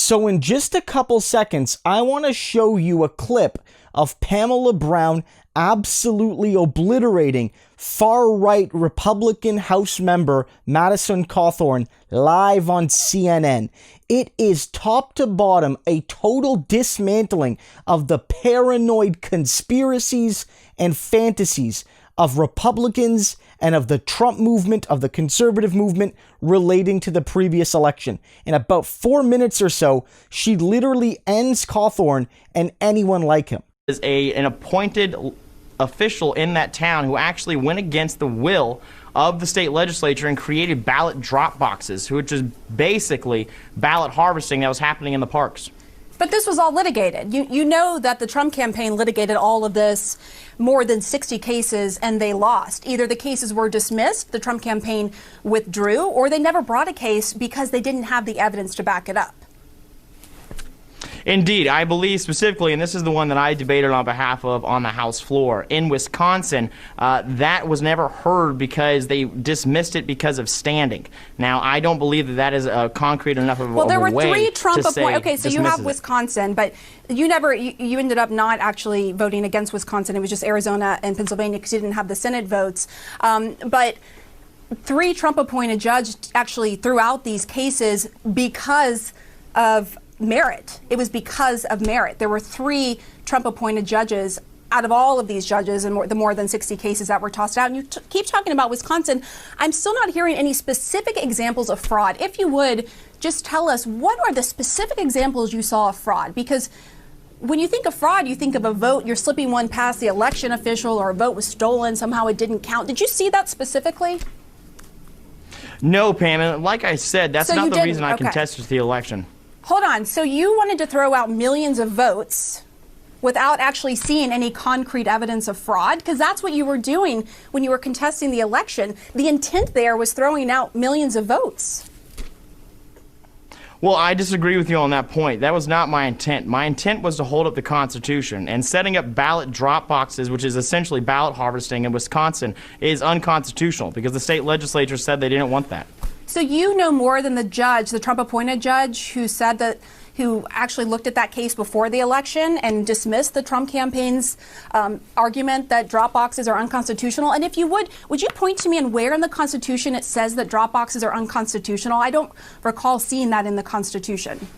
So in just a couple seconds, I want to show you a clip of Pamela Brown absolutely obliterating far-right Republican House member Madison Cawthorn live on CNN. It is top to bottom a total dismantling of the paranoid conspiracies and fantasies of Republicans and of the Trump movement, of the conservative movement relating to the previous election. In about 4 minutes or so, she literally ends Cawthorn and anyone like him. Is an appointed official in that town who actually went against the will of the state legislature and created ballot drop boxes, which is basically ballot harvesting that was happening in the parks. But this was all litigated. You know that the Trump campaign litigated all of this, more than 60 cases, and they lost. Either the cases were dismissed, the Trump campaign withdrew, or they never brought a case because they didn't have the evidence to back it up. Indeed, I believe specifically, and this is the one that I debated on behalf of on the House floor, in Wisconsin, that was never heard because they dismissed it because of standing. Now, I don't believe that that is concrete enough of a way to say Well, there were three Trump appointed. Okay, so you have it. Wisconsin, but you ended up not actually voting against Wisconsin. It was just Arizona and Pennsylvania because you didn't have the Senate votes. But three Trump appointed judges actually threw out these cases because of merit. It was because of merit. There were three Trump-appointed judges out of all of these judges and the more than 60 cases that were tossed out. And you keep talking about Wisconsin. I'm still not hearing any specific examples of fraud. If you would, just tell us, what are the specific examples you saw of fraud? Because when you think of fraud, you think of a vote, you're slipping one past the election official, or a vote was stolen, somehow it didn't count. Did you see that specifically? No, Pam, and like I said, that's not the reason I contested the election. Hold on. So you wanted to throw out millions of votes without actually seeing any concrete evidence of fraud? Because that's what you were doing when you were contesting the election. The intent there was throwing out millions of votes. Well, I disagree with you on that point. That was not my intent. My intent was to hold up the Constitution, and setting up ballot drop boxes, which is essentially ballot harvesting in Wisconsin, is unconstitutional because the state legislature said they didn't want that. So you know more than the judge, the Trump-appointed judge, who actually looked at that case before the election and dismissed the Trump campaign's argument that drop boxes are unconstitutional. And if you would you point to me and where in the Constitution it says that drop boxes are unconstitutional? I don't recall seeing that in the Constitution.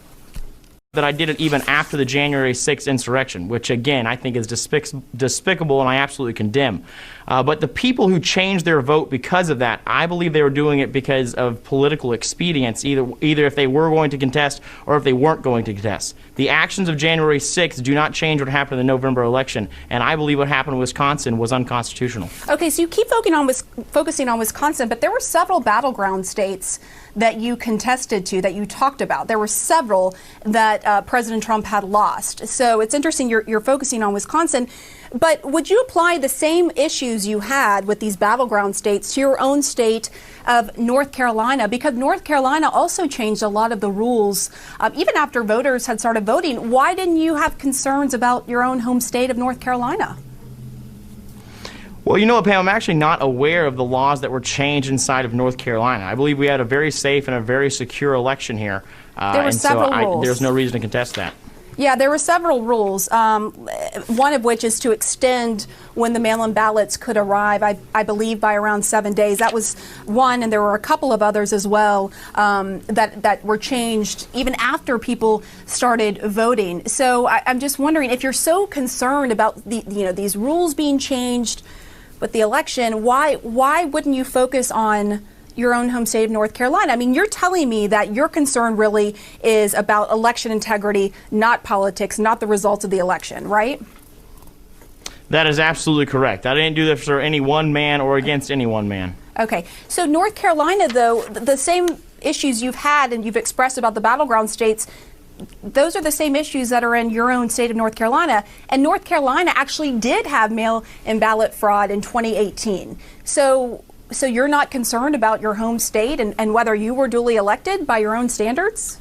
That I did it even after the January 6th insurrection, which again I think is despicable and I absolutely condemn. But the people who changed their vote because of that, I believe they were doing it because of political expedience, either if they were going to contest or if they weren't going to contest. The actions of January 6th do not change what happened in the November election, and I believe what happened in Wisconsin was unconstitutional. Okay, so you keep focusing on Wisconsin, but there were several battleground states that you contested to, that you talked about. There were several that President Trump had lost. So it's interesting you're focusing on Wisconsin. But would you apply the same issues you had with these battleground states to your own state of North Carolina? Because North Carolina also changed a lot of the rules, even after voters had started voting. Why didn't you have concerns about your own home state of North Carolina? Well, you know what, Pam, I'm actually not aware of the laws that were changed inside of North Carolina. I believe we had a very safe and a very secure election here. There were several rules. There's no reason to contest that. Yeah, there were several rules, one of which is to extend when the mail-in ballots could arrive, I believe, by around 7 days. That was one, and there were a couple of others as well that were changed even after people started voting. So I'm just wondering, if you're so concerned about these rules being changed with the election, why wouldn't you focus on your own home state of North Carolina? I mean, you're telling me that your concern really is about election integrity, not politics, not the results of the election, right? That is absolutely correct. I didn't do this for any one man or against any one man. Okay. So North Carolina, though, the same issues you've had and you've expressed about the battleground states, those are the same issues that are in your own state of North Carolina. And North Carolina actually did have mail-in ballot fraud in 2018. So you're not concerned about your home state and whether you were duly elected by your own standards?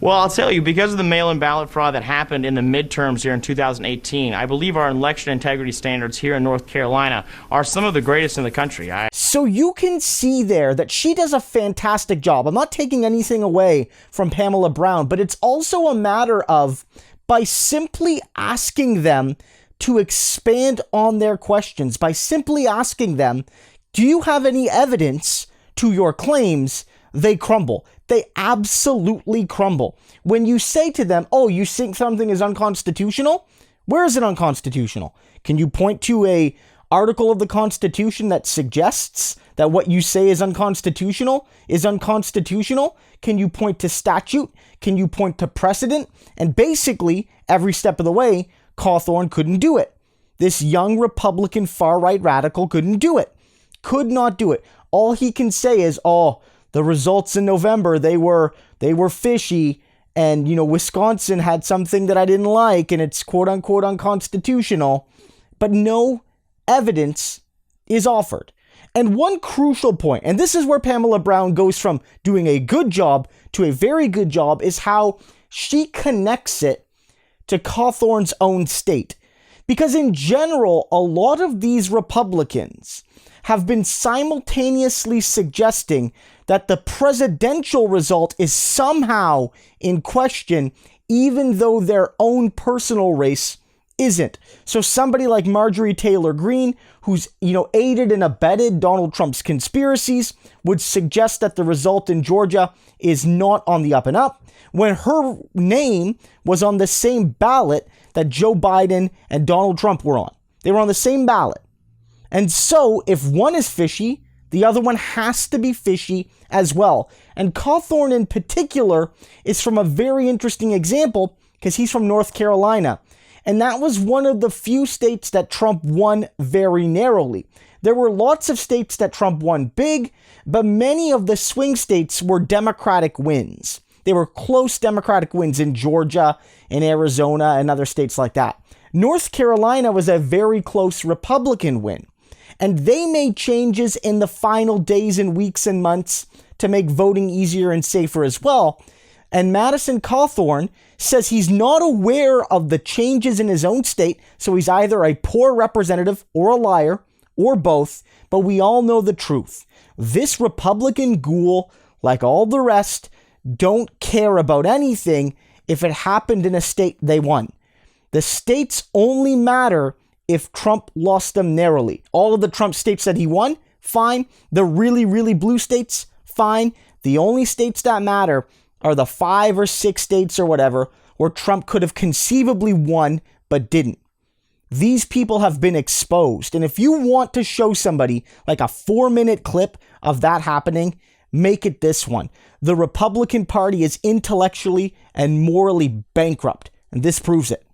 Well, I'll tell you, because of the mail-in ballot fraud that happened in the midterms here in 2018, I believe our election integrity standards here in North Carolina are some of the greatest in the country. So you can see there that she does a fantastic job. I'm not taking anything away from Pamela Brown, but it's also a matter of, by simply asking them to expand on their questions, by simply asking them, do you have any evidence to your claims, they crumble. They absolutely crumble. When you say to them, oh, you think something is unconstitutional? Where is it unconstitutional? Can you point to a article of the Constitution that suggests that what you say is unconstitutional is unconstitutional? Can you point to statute? Can you point to precedent? And basically, every step of the way, Cawthorn couldn't do it. This young Republican far-right radical couldn't do it. Could not do it. All he can say is, oh, the results in November, they were fishy, and, you know, Wisconsin had something that I didn't like, and it's quote-unquote unconstitutional. But no evidence is offered. And one crucial point, and this is where Pamela Brown goes from doing a good job to a very good job, is how she connects it to Cawthorn's own state. Because in general, a lot of these Republicans have been simultaneously suggesting that the presidential result is somehow in question, even though their own personal race isn't. So somebody like Marjorie Taylor Greene, who's, aided and abetted Donald Trump's conspiracies, would suggest that the result in Georgia is not on the up and up, when her name was on the same ballot that Joe Biden and Donald Trump were on. They were on the same ballot. And so, if one is fishy, the other one has to be fishy as well. And Cawthorn in particular is from a very interesting example because he's from North Carolina. And that was one of the few states that Trump won very narrowly. There were lots of states that Trump won big, but many of the swing states were Democratic wins. They were close Democratic wins in Georgia, in Arizona, and other states like that. North Carolina was a very close Republican win. And they made changes in the final days and weeks and months to make voting easier and safer as well. And Madison Cawthorn says he's not aware of the changes in his own state, so he's either a poor representative or a liar, or both, but we all know the truth. This Republican ghoul, like all the rest, don't care about anything if it happened in a state they won. The states only matter if Trump lost them narrowly. All of the Trump states that he won, fine. The really, really blue states, fine. The only states that matter are the 5 or 6 states or whatever where Trump could have conceivably won but didn't. These people have been exposed. And if you want to show somebody like a 4-minute clip of that happening, make it this one. The Republican Party is intellectually and morally bankrupt, and this proves it.